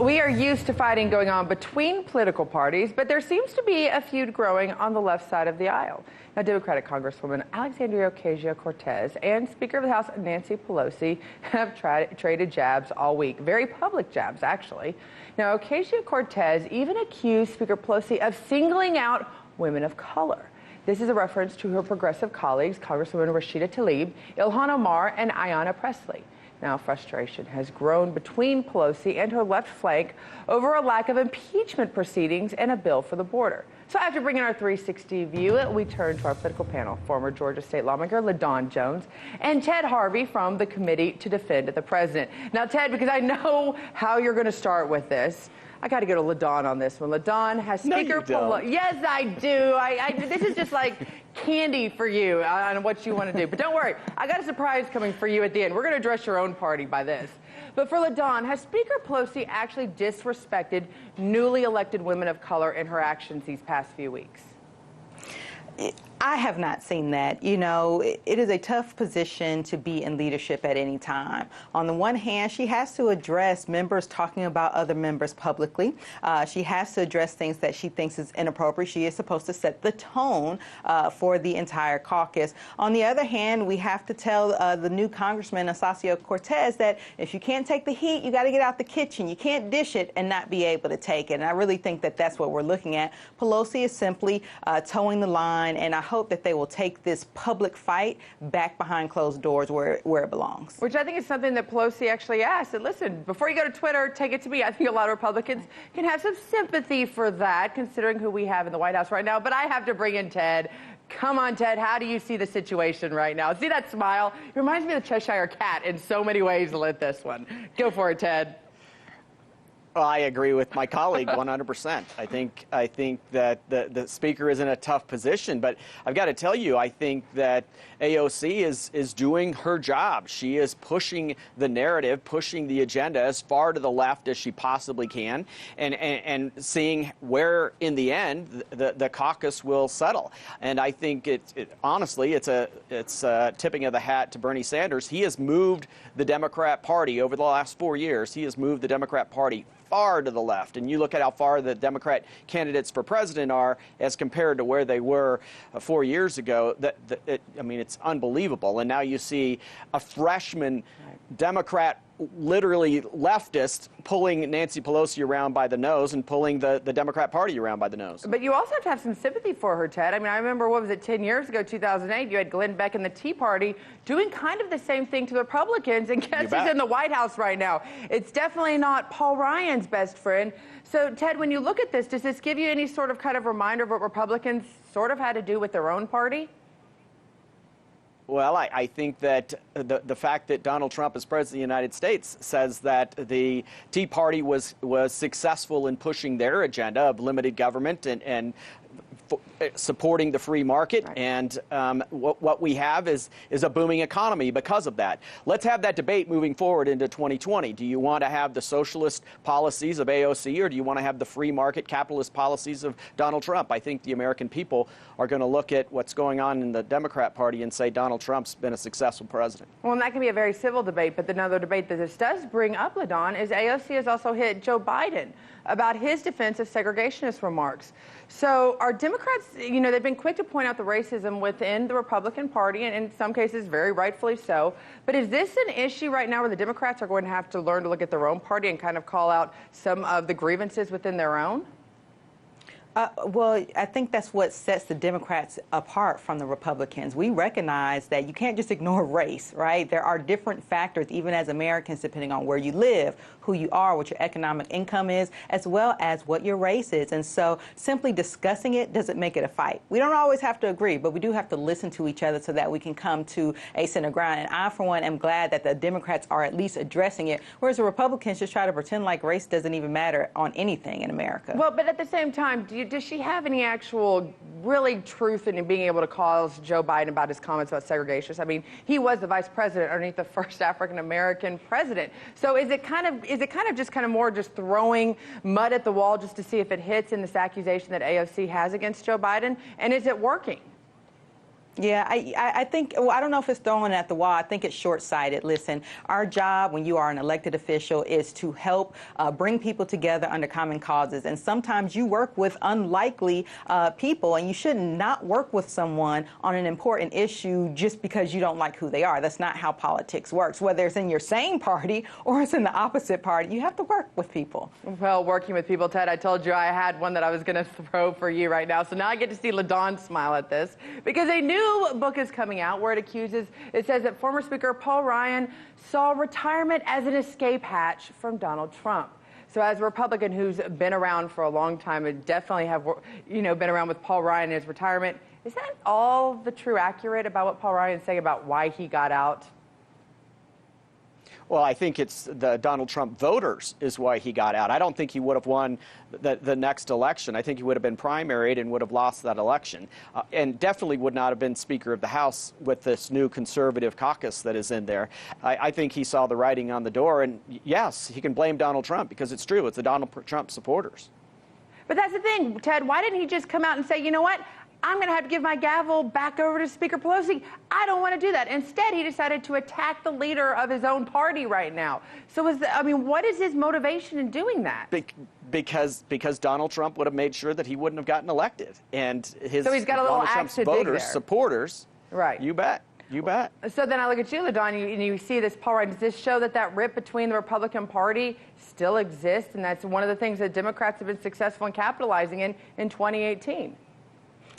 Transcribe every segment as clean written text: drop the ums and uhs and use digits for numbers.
We are used to fighting going on between political parties, but there seems to be a feud growing on the left side of the aisle. Now, Democratic Congresswoman Alexandria Ocasio-Cortez and Speaker of the House Nancy Pelosi have traded jabs all week, very public jabs, actually. Now, Ocasio-Cortez even accused Speaker Pelosi of singling out women of color. This is a reference to her progressive colleagues, Congresswoman Rashida Tlaib, Ilhan Omar, and Ayanna Pressley. Now, frustration has grown between Pelosi and her left flank over a lack of impeachment proceedings and a bill for the border. So after bringing our 360 view, we turn to our political panel, former Georgia state lawmaker LaDawn Jones and Ted Harvey from the Committee to Defend the President. Now, Ted, because I know how you're going to start with this, I got to go to LaDawn on this one. LaDawn has Speaker Pelosi. Yes, I do. This is just like candy for you on what you want to do. But don't worry, I got a surprise coming for you at the end. We're going to address your own party by this. But for LaDawn, has Speaker Pelosi actually disrespected newly elected women of color in her actions these past few weeks? I have not seen that. You know, it is a tough position to be in leadership at any time. On the one hand, she has to address members talking about other members publicly. She has to address things that she thinks is inappropriate. She is supposed to set the tone for the entire caucus. On the other hand, we have to tell the new Congressman Ocasio-Cortez that if you can't take the heat, you got to get out the kitchen. You can't dish it and not be able to take it. And I really think that that's what we're looking at. Pelosi is simply towing the line, and I hope that they will take this public fight back behind closed doors where it belongs. Which I think is something that Pelosi actually asked. And listen, before you go to Twitter, take it to me. I think a lot of Republicans can have some sympathy for that, considering who we have in the White House right now. But I have to bring in Ted. Come on, Ted. How do you see the situation right now? See that smile? It reminds me of the Cheshire Cat in so many ways with this one. Go for it, Ted. Well, I agree with my colleague 100%. I think that the speaker is in a tough position, but I've got to tell you, I think that AOC is doing her job. She is pushing the narrative, pushing the agenda as far to the left as she possibly can, and seeing where, in the end, the caucus will settle. And I think honestly, it's a tipping of the hat to Bernie Sanders. He has moved the Democrat Party over the last 4 years. He has moved the Democrat Party far to the left, and you look at how far the Democrat candidates for president are as compared to where they were 4 years ago. I mean, it's unbelievable. And now you see a freshman Democrat, literally leftist, pulling Nancy Pelosi around by the nose and pulling the Democrat Party around by the nose. But you also have to have some sympathy for her, Ted. I mean, I remember, what was it, 10 years ago, 2008, you had Glenn Beck and the Tea Party doing kind of the same thing to the Republicans, and guess who's in the White House right now? It's definitely not Paul Ryan's best friend. So, Ted, when you look at this, does this give you any sort of kind of reminder of what Republicans sort of had to do with their own party? Well, I think that the fact that Donald Trump is president of the United States says that the Tea Party was successful in pushing their agenda of limited government and supporting the free market, right. And what we have is a booming economy because of that. Let's have that debate moving forward into 2020. Do you want to have the socialist policies of AOC, or do you want to have the free market capitalist policies of Donald Trump? I think the American people are going to look at what's going on in the Democrat Party and say Donald Trump's been a successful president. Well, and that can be a very civil debate, but another debate that this does bring up, LaDawn, is AOC has also hit Joe Biden about his defense of segregationist remarks. So are Democrats, you know, they've been quick to point out the racism within the Republican Party, and in some cases very rightfully so. But is this an issue right now where the Democrats are going to have to learn to look at their own party and kind of call out some of the grievances within their own? Well, I think that's what sets the Democrats apart from the Republicans. We recognize that you can't just ignore race, right? There are different factors, even as Americans, depending on where you live, who you are, what your economic income is, as well as what your race is. And so simply discussing it doesn't make it a fight. We don't always have to agree, but we do have to listen to each other so that we can come to a center ground. And I, for one, am glad that the Democrats are at least addressing it, whereas the Republicans just try to pretend like race doesn't even matter on anything in America. Well, but at the same time, does she have any actual really truth in being able to call Joe Biden about his comments about segregationists? I mean, he was the vice president underneath the first African-American president. So is it kind of just more throwing mud at the wall just to see if it hits in this accusation that AOC has against Joe Biden? And is it working? Yeah, I think, well, I don't know if it's throwing it at the wall. I think it's short-sighted. Listen, our job when you are an elected official is to help bring people together under common causes. And sometimes you work with unlikely people, and you should not work with someone on an important issue just because you don't like who they are. That's not how politics works. Whether it's in your same party or it's in the opposite party, you have to work with people. Well, working with people, Ted, I told you I had one that I was going to throw for you right now. So now I get to see LaDawn smile at this, because a new book is coming out where it says that former Speaker Paul Ryan saw retirement as an escape hatch from Donald Trump. So as a Republican who's been around for a long time and definitely have, been around with Paul Ryan in his retirement, is that all the true accurate about what Paul Ryan is saying about why he got out? Well, I think it's the Donald Trump voters is why he got out. I don't think he would have won the next election. I think he would have been primaried and would have lost that election, and definitely would not have been Speaker of the House with this new conservative caucus that is in there. I think he saw the writing on the door, and yes, he can blame Donald Trump because it's true. It's the Donald Trump supporters. But that's the thing, Ted. Why didn't he just come out and say, you know what? I'm going to have to give my gavel back over to Speaker Pelosi. I don't want to do that. Instead, he decided to attack the leader of his own party right now. So, what is his motivation in doing that? Because Donald Trump would have made sure that he wouldn't have gotten elected. And so he's got a little Donald Trump's voters, supporters, right? You bet. You bet. So then I look at you, LaDawn, and you see this Paul Ryan. Does this show that that rip between the Republican Party still exists? And that's one of the things that Democrats have been successful in capitalizing in 2018.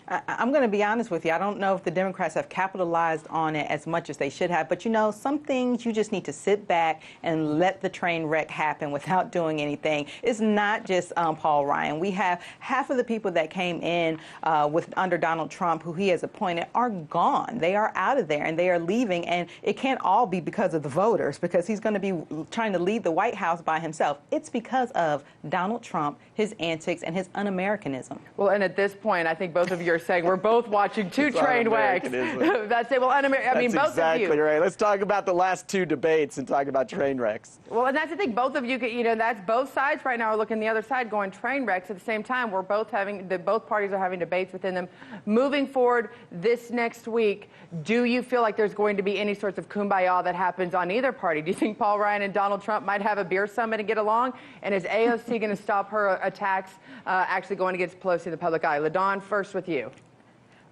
I'm going to be honest with you. I don't know if the Democrats have capitalized on it as much as they should have. But, some things you just need to sit back and let the train wreck happen without doing anything. It's not just Paul Ryan. We have half of the people that came in under Donald Trump, who he has appointed, are gone. They are out of there, and they are leaving. And it can't all be because of the voters, because he's going to be trying to lead the White House by himself. It's because of Donald Trump, his antics, and his un-Americanism. Well, and at this point, I think both of you are saying we're both watching two train wrecks. That's it. Well, both of you. That's exactly right. Let's talk about the last two debates and talk about train wrecks. Well, and that's the thing. Both of you, that's both sides right now are looking the other side, going train wrecks. At the same time, both parties are having debates within them. Moving forward this next week, do you feel like there's going to be any sorts of kumbaya that happens on either party? Do you think Paul Ryan and Donald Trump might have a beer summit and get along? And is AOC going to stop her attacks actually going against Pelosi in the public eye? LaDawn, first with you.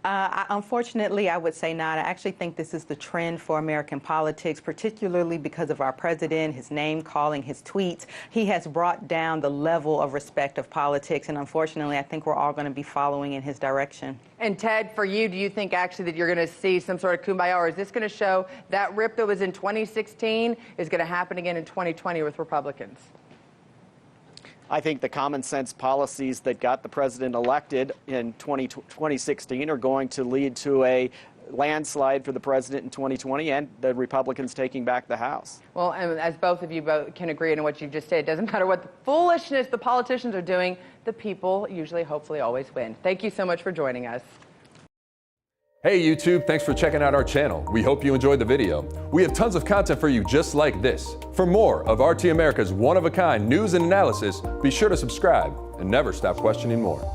Unfortunately, I would say not. I actually think this is the trend for American politics, particularly because of our president, his name calling, his tweets. He has brought down the level of respect of politics, and unfortunately, I think we're all going to be following in his direction. And Ted, for you, do you think actually that you're going to see some sort of kumbaya, or is this going to show that rip that was in 2016 is going to happen again in 2020 with Republicans? I think the common sense policies that got the president elected in 2016 are going to lead to a landslide for the president in 2020 and the Republicans taking back the House. Well, and as both of you can agree on what you just said, it doesn't matter what the foolishness the politicians are doing, the people usually, hopefully, always win. Thank you so much for joining us. Hey YouTube, thanks for checking out our channel. We hope you enjoyed the video. We have tons of content for you just like this. For more of RT America's one-of-a-kind news and analysis, be sure to subscribe and never stop questioning more.